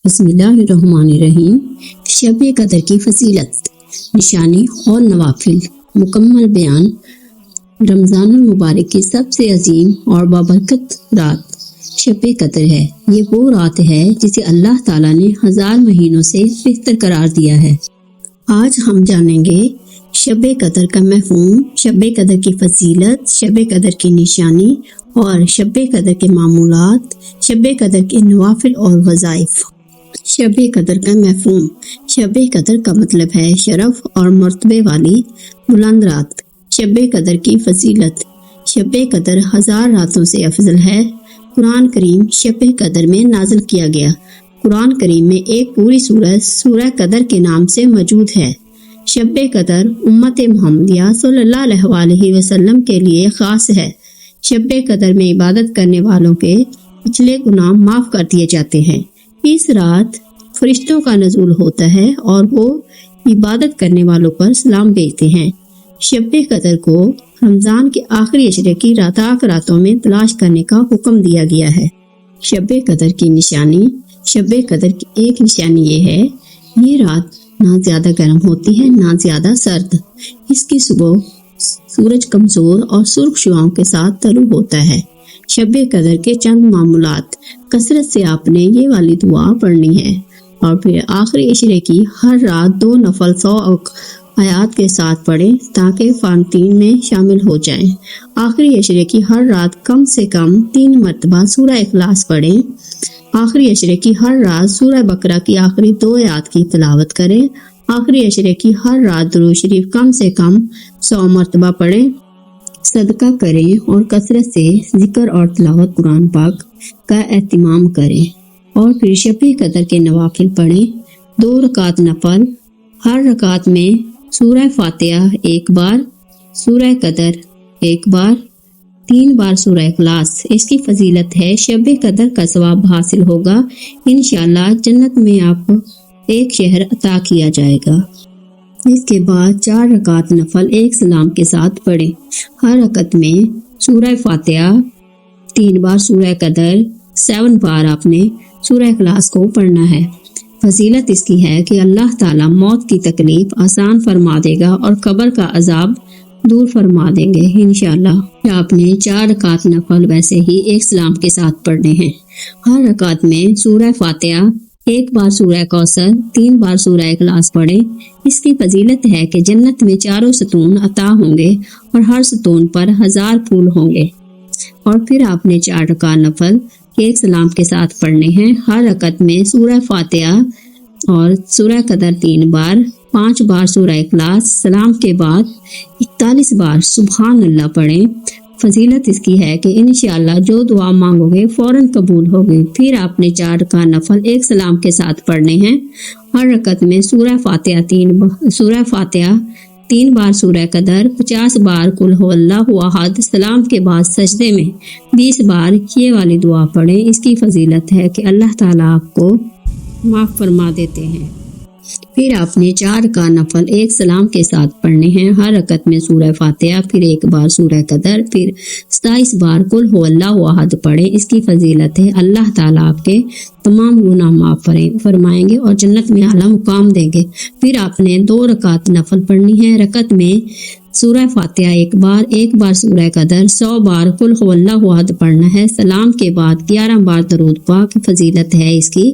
بسم اللہ الرحمن الرحیم۔ شب قدر کی فضیلت، نشانی اور نوافل، مکمل بیان۔ رمضان المبارک کی سب سے عظیم اور بابرکت رات شب قدر ہے۔ یہ وہ رات ہے جسے اللہ تعالیٰ نے 1000 مہینوں سے بہتر قرار دیا ہے۔ آج ہم جانیں گے شب قدر کا مفہوم، شب قدر کی فضیلت، شب قدر کی نشانی اور شب قدر کے معمولات، شب قدر کے نوافل اور وظائف۔ شب قدر کا مفہوم۔ شب قدر کا مطلب ہے شرف اور مرتبے والی بلند رات۔ شب قدر کی فضیلت، شب قدر 1000 راتوں سے افضل ہے۔ قرآن کریم شب قدر میں نازل کیا گیا۔ قرآن کریم میں ایک پوری سورہ سورہ قدر کے نام سے موجود ہے۔ شب قدر امت محمدیہ صلی اللہ علیہ وسلم کے لیے خاص ہے۔ شب قدر میں عبادت کرنے والوں کے پچھلے گناہ معاف کر دیے جاتے ہیں۔ اس رات فرشتوں کا نزول ہوتا ہے اور وہ عبادت کرنے والوں پر سلام بھیجتے ہیں۔ شب قدر کو رمضان کے آخری عشرے کی راتوں میں تلاش کرنے کا حکم دیا گیا ہے۔ شب قدر کی نشانی۔ شب قدر کی ایک نشانی یہ ہے، یہ رات نہ زیادہ گرم ہوتی ہے نہ زیادہ سرد۔ اس کی صبح سورج کمزور اور سرخ شعاؤں کے ساتھ طلوع ہوتا ہے۔ شب قدر کے چند معمولات۔ کثرت سے آپ نے یہ والی دعا پڑھنی ہے اور پھر آخری عشرے کی ہر رات 2 نفل 100 آیات کے ساتھ پڑھیں تاکہ فانتین میں شامل ہو جائیں۔ آخری عشرے کی ہر رات کم سے کم 3 مرتبہ سورہ اخلاص پڑھیں۔ آخری عشرے کی ہر رات سورہ بقرہ کی آخری 2 آیات کی تلاوت کریں۔ آخری عشرے کی ہر رات درود شریف کم سے کم 100 مرتبہ پڑھیں۔ صدقہ کریں اور کثرت سے ذکر اور تلاوت قرآن پاک کا اہتمام کریں، اور پھر شب قدر کے نوافل پڑھیں۔ 2 رکعت نفل، ہر رکعت میں سورہ فاتحہ 1 بار، سورہ قدر 1 بار، 3 بار سورہ اخلاص۔ اس کی فضیلت ہے شب قدر کا ثواب حاصل ہوگا۔ انشاءاللہ جنت میں آپ کو ایک شہر عطا کیا جائے گا۔ اس کے بعد 4 رکعت نفل ایک سلام کے ساتھ پڑھیں۔ ہر رکعت میں سورہ فاتحہ 3 بار، سورہ قدر 7 بار آپ نے سورہ اخلاص کو پڑھنا ہے۔ فضیلت اس کی ہے کہ اللہ تعالیٰ موت کی تکلیف آسان فرما دے گا اور قبر کا عذاب دور فرما دیں گے انشاءاللہ۔ آپ نے 4 رکعت نفل ویسے ہی ایک سلام کے ساتھ پڑھنے ہیں۔ ہر رکعت میں سورہ فاتحہ 1 بار، سورہ کوثر 3 بار سورہ اخلاص پڑھیں۔ اس کی فضیلت ہے کہ جنت میں 4 ستون عطا ہوں گے اور ہر ستون پر 1000 پھول ہوں گے۔ اور پھر آپ نے 4 رکعت نفل ایک سلام کے ساتھ پڑھنے ہیں۔ ہر رکعت میں سورہ فاتحہ اور سورہ قدر 3 بار، 5 بار سورہ اخلاص، سلام کے بعد 41 بار سبحان اللہ پڑھیں۔ فضیلت اس کی ہے کہ انشاءاللہ جو دعا مانگو گے فوراً قبول ہوگی۔ پھر آپ نے 4 رکعت نفل ایک سلام کے ساتھ پڑھنے ہیں۔ ہر رکعت میں سورہ فاتحہ 3 بار، سورہ قدر 50 بار، قل هو اللہ احد، سلام کے بعد سجدے میں 20 بار یہ والی دعا پڑھیں۔ اس کی فضیلت ہے کہ اللہ تعالیٰ آپ کو معاف فرما دیتے ہیں۔ پھر آپ نے 4 رکعت نفل ایک سلام کے ساتھ پڑھنے ہیں۔ ہر رکعت میں سورہ فاتحہ، پھر 1 بار سورہ قدر، پھر 27 بار قل هو اللہ احد پڑھیں۔ اس کی فضیلت ہے اللہ تعالیٰ آپ کے تمام گناہ معاف فرمائیں گے اور جنت میں اعلیٰ مقام دیں گے۔ پھر آپ نے 2 رکعت نفل پڑھنی ہے۔ رکعت میں سورہ فاتحہ 1 بار سورہ قدر 100 بار قل هو اللہ احد پڑھنا ہے۔ سلام کے بعد 11 بار درود پاک۔ فضیلت ہے اس کی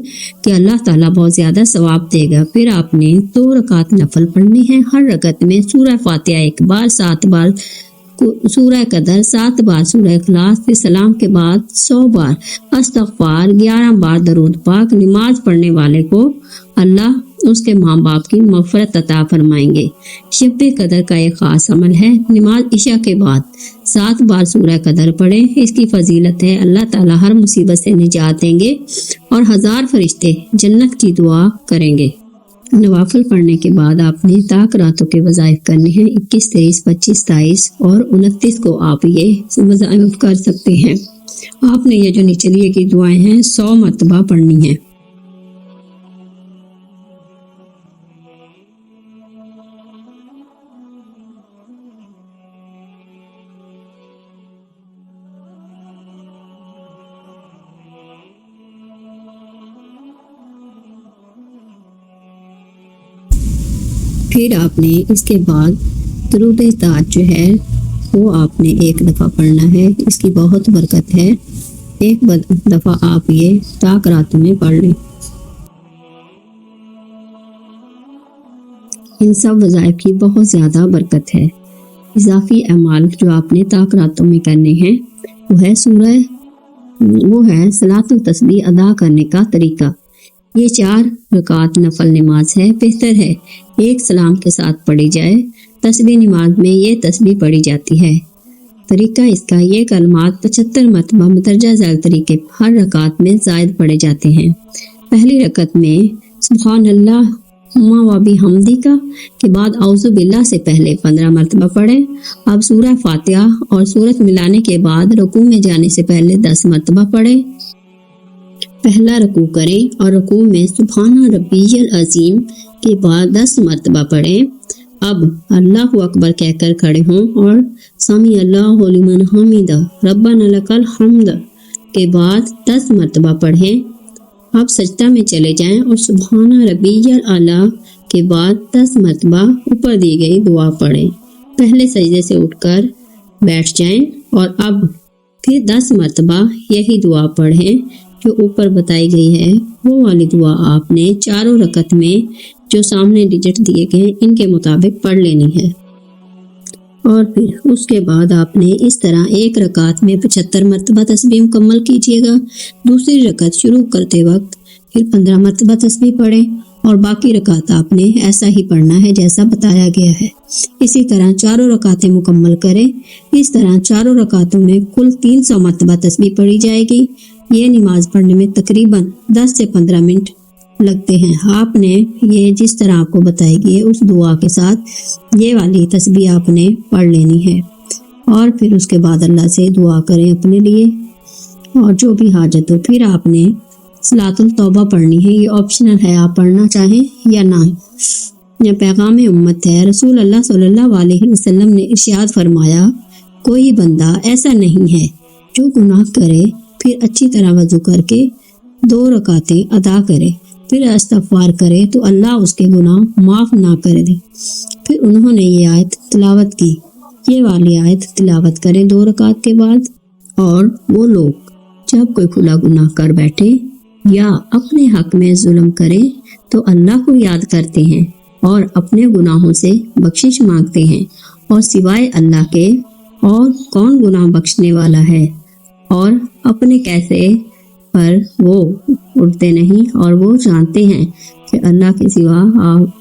کہ اللہ تعالیٰ بہت زیادہ ثواب دے گا۔ پھر آپ نے 2 رکعت نفل پڑھنی ہے۔ ہر رکعت میں سورہ فاتحہ 1 بار، 7 بار سورہ قدر، 7 بار سورہ اخلاص، پھر سلام کے بعد 100 بار استغفار، 11 بار درود پاک۔ نماز پڑھنے والے کو اللہ اس کے ماں باپ کی مغفرت عطا فرمائیں گے۔ شب قدر کا ایک خاص عمل ہے، نماز عشاء کے بعد 7 بار سورہ قدر پڑھیں۔ اس کی فضیلت ہے اللہ تعالیٰ ہر مصیبت سے نجات دیں گے اور 1000 فرشتے جنت کی دعا کریں گے۔ نوافل پڑھنے کے بعد آپ نے طاق راتوں کے وظائف کرنے ہیں۔ 21، 23، 25، 27 اور 29 کو آپ یہ وظائف کر سکتے ہیں۔ آپ نے یہ جو نیچے دیے کی دعائیں ہیں 100 مرتبہ پڑھنی ہیں۔ پھر آپ نے اس کے بعد درود تاج جو ہے وہ آپ نے ایک دفعہ پڑھنا ہے، اس کی بہت برکت ہے، ایک دفعہ آپ یہ طاق راتوں میں پڑھ لیں۔ ان سب وظائف کی بہت زیادہ برکت ہے۔ اضافی اعمال جو آپ نے طاق راتوں میں کرنے ہیں وہ ہے صلاۃ التسبیح ادا کرنے کا طریقہ۔ یہ 4 رکعت نفل نماز ہے، بہتر ہے ایک سلام کے ساتھ پڑھی جائے۔ تسبیح نماز میں یہ تسبیح پڑھی جاتی ہے۔ طریقہ اس کا یہ کلمات 75 مرتبہ مندرجہ ذیل طریقے ہر رکعت میں زائد پڑھے جاتے ہیں۔ پہلی رکعت میں سبحان اللہ و بحمدہ کے بعد اعوذ باللہ سے پہلے 15 مرتبہ پڑھیں۔ اب سورہ فاتحہ اور سورت ملانے کے بعد رکوع میں جانے سے پہلے 10 مرتبہ پڑھیں۔ پہلا رکوع کریں اور رکوع میں سبحان ربی العظیم کے بعد 10 مرتبہ پڑھیں۔ اب اللہ اکبر کہہ کر کھڑے ہوں اور سمی اللہ لمن حمدہ ربنا لک الحمد کے بعد 10 مرتبہ پڑھیں۔ اب سجدہ میں چلے جائیں اور سبحان ربی الاعلیٰ کے بعد 10 مرتبہ اوپر دی گئی دعا پڑھیں۔ پہلے سجدے سے اٹھ کر بیٹھ جائیں اور اب پھر 10 مرتبہ یہی دعا پڑھیں جو اوپر بتائی گئی ہے۔ وہ والی دعا آپ نے 4 رکعت میں جو سامنے ڈیجٹ دیے گئے ان کے مطابق پڑھ لینی ہے، اور پھر اس کے بعد آپ نے اس طرح ایک رکعت میں 75 مرتبہ تسبیح مکمل کیجیے گا۔ دوسری رکعت شروع کرتے وقت پھر 15 مرتبہ تسبیح پڑھیں اور باقی رکعت آپ نے ایسا ہی پڑھنا ہے جیسا بتایا گیا ہے۔ اسی طرح 4 رکعتیں مکمل کریں۔ اس طرح 4 رکعتوں میں کل 300 مرتبہ تسبیح پڑھی جائے گی۔ یہ نماز پڑھنے میں تقریباً 10 سے 15 منٹ لگتے ہیں۔ آپ نے یہ جس طرح آپ کو بتائی گئی ہے اس دعا کے ساتھ یہ والی تسبیح آپ نے پڑھ لینی ہے، اور پھر اس کے بعد اللہ سے دعا کریں اپنے لیے اور جو بھی حاجت ہو۔ پھر آپ نے صلاۃ التوبہ پڑھنی ہے، یہ آپشنل ہے، آپ پڑھنا چاہیں یا نہ۔ یہ پیغام امت ہے۔ رسول اللہ صلی اللہ علیہ وسلم نے ارشاد فرمایا، کوئی بندہ ایسا نہیں ہے جو گناہ کرے پھر اچھی طرح وضو کر کے 2 رکعتیں ادا کرے پھر استغفار کرے تو اللہ اس کے گناہ معاف نہ کر دے۔ پھر انہوں نے یہ آیت تلاوت کی، یہ والی آیت تلاوت کریں 2 رکعت کے بعد۔ اور وہ لوگ جب کوئی کھلا گناہ کر بیٹھے یا اپنے حق میں ظلم کرے تو اللہ کو یاد کرتے ہیں اور اپنے گناہوں سے بخشش مانگتے ہیں، اور سوائے اللہ کے اور کون گناہ بخشنے والا ہے، اور اپنے کیسے پر وہ اڑتے نہیں، اور وہ جانتے ہیں کہ اللہ کے سوا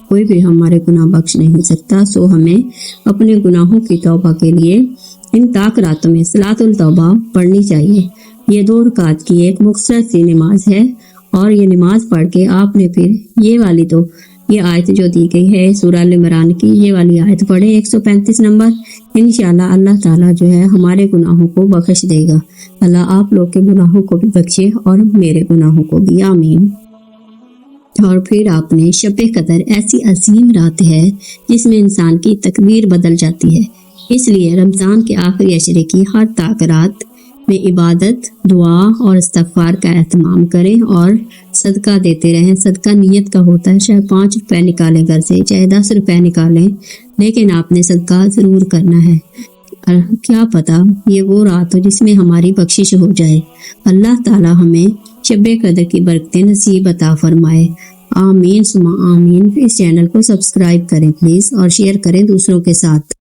کوئی بھی ہمارے گناہ بخش نہیں سکتا۔ سو ہمیں اپنے گناہوں کی توبہ کے لیے ان طاق راتوں میں صلاۃ التوبہ پڑھنی چاہیے۔ یہ 2 رکعت کی ایک مختصر سی نماز ہے، اور یہ نماز پڑھ کے آپ نے پھر یہ والی تو یہ آیت جو دی گئی ہے سورہ ال عمران کی، یہ والی آیت پڑھے 135 نمبر۔ انشاءاللہ اللہ تعالیٰ جو ہے ہمارے گناہوں کو بخش دے گا۔ اللہ آپ لوگ کے گناہوں کو بھی بخشے اور میرے گناہوں کو بھی، آمین۔ اور پھر آپ نے شب قدر ایسی عظیم رات ہے جس میں انسان کی تقدیر بدل جاتی ہے، اس لیے رمضان کے آخری عشرے کی ہر طاق رات میں عبادت، دعا اور استغفار کا اہتمام کریں اور صدقہ دیتے رہیں۔ صدقہ نیت کا ہوتا ہے، چاہے 5 روپے نکالیں گھر سے، چاہے 10 روپے نکالیں، لیکن آپ نے صدقہ ضرور کرنا ہے۔ کیا پتا یہ وہ رات ہو جس میں ہماری بخشش ہو جائے۔ اللہ تعالی ہمیں شب قدر کی برکتیں نصیب عطا فرمائے، آمین ثم آمین۔ اس چینل کو سبسکرائب کریں پلیز، اور شیئر کریں دوسروں کے ساتھ۔